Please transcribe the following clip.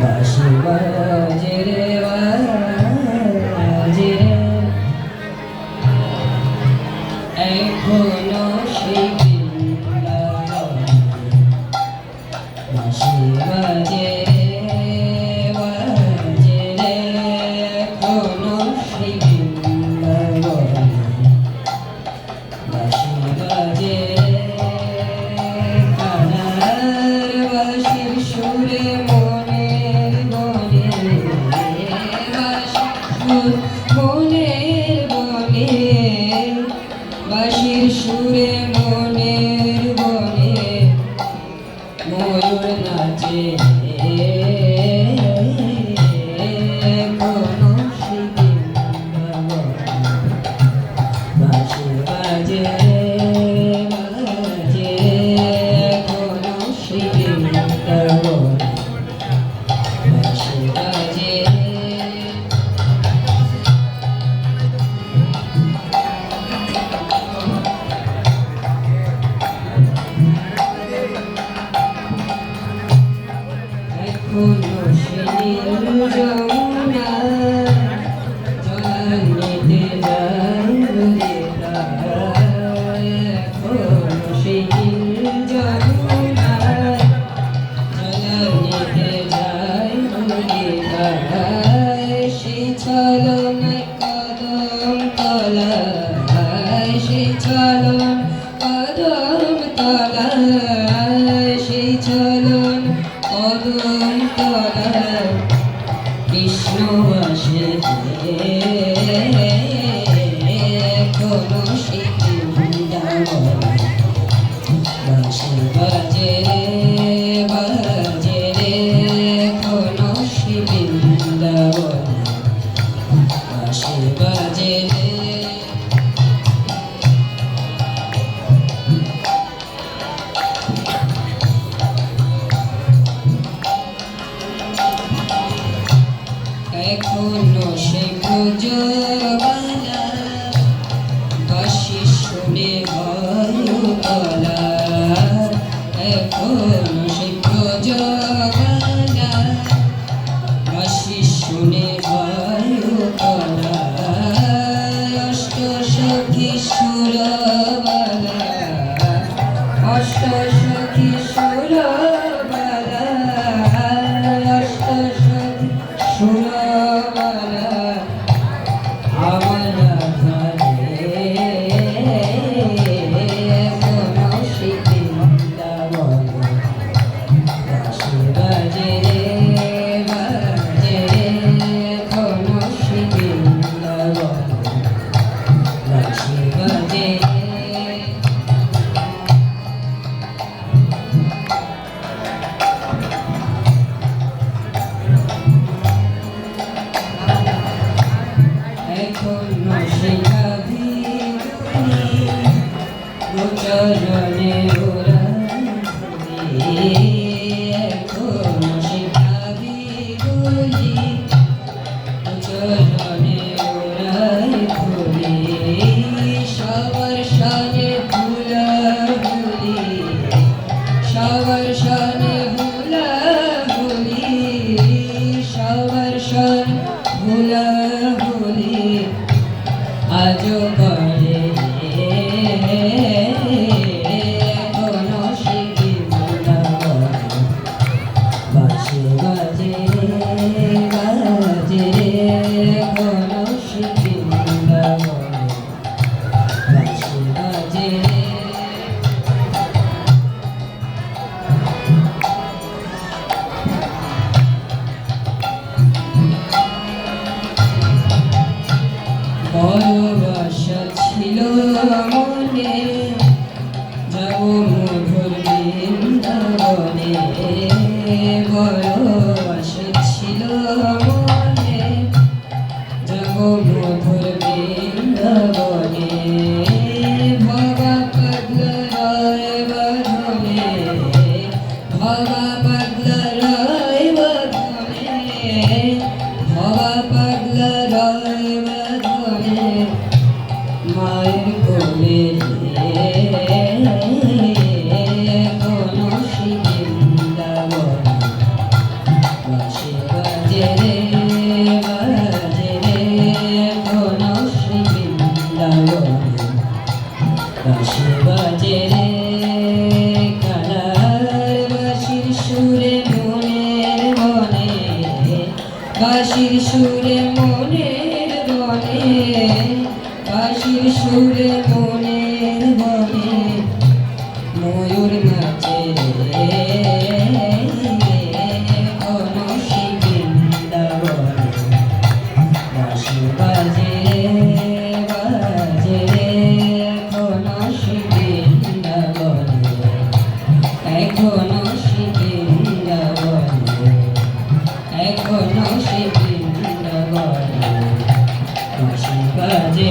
বাঁশি বাজে রে বাজে রে এখনো সেই বাঁশি বাজে রে বাজে রে এখনো সেই বাঁশি বাজে কানার বাঁশির সুরে মনের বনে মনের বনে বাঁশির সুরে মনের বনে ময়ূর নাচে কোনো বাঁশি বাজে বাজে কোনো বাঁশি বাজে এখনো সেই যমুনা জলে যায় রে তাই এখনো সেই যমুনা জলে যায় রে তাই সেই ছলনায় কদম তলায় সেই ছলন কদম তলায় সেই ছলন কদম তলায় কৃষ্ণ আসে কোনো বাঁশি বাজে রে বাজে রে কোনো বাঁশি বাজে রে এখনো সেই ব্রজবালা বাঁশি শুনে ভয়তলা এখনো সেই ব্রজবালা বাঁশি শুনে ভয়তলা অষ্ট সখী সুরবালা অষ্ট সখী সুরবালা অষ্ট সখী সুরবালা আমার ঘরে কোনো বাঁশি বাজে রে বাজে রে বাঁশি বাজে রে এখনো শ্রী বৃন্দাবনে বাঁশি বাজে রে কালার বাঁশির সুরে মনের বনে বাঁশির সুরে মনের বনে বাঁশির সুরে মনের বনে ময়ূর নাচে রে এখনো শ্রী বৃন্দাবনে বাঁশি বাজে রে এখনো শ্রী বৃন্দাবনে এখনো শ্রী বৃন্দাবনে এখনো শ্রী বৃন্দাবনে বাঁশি বাজে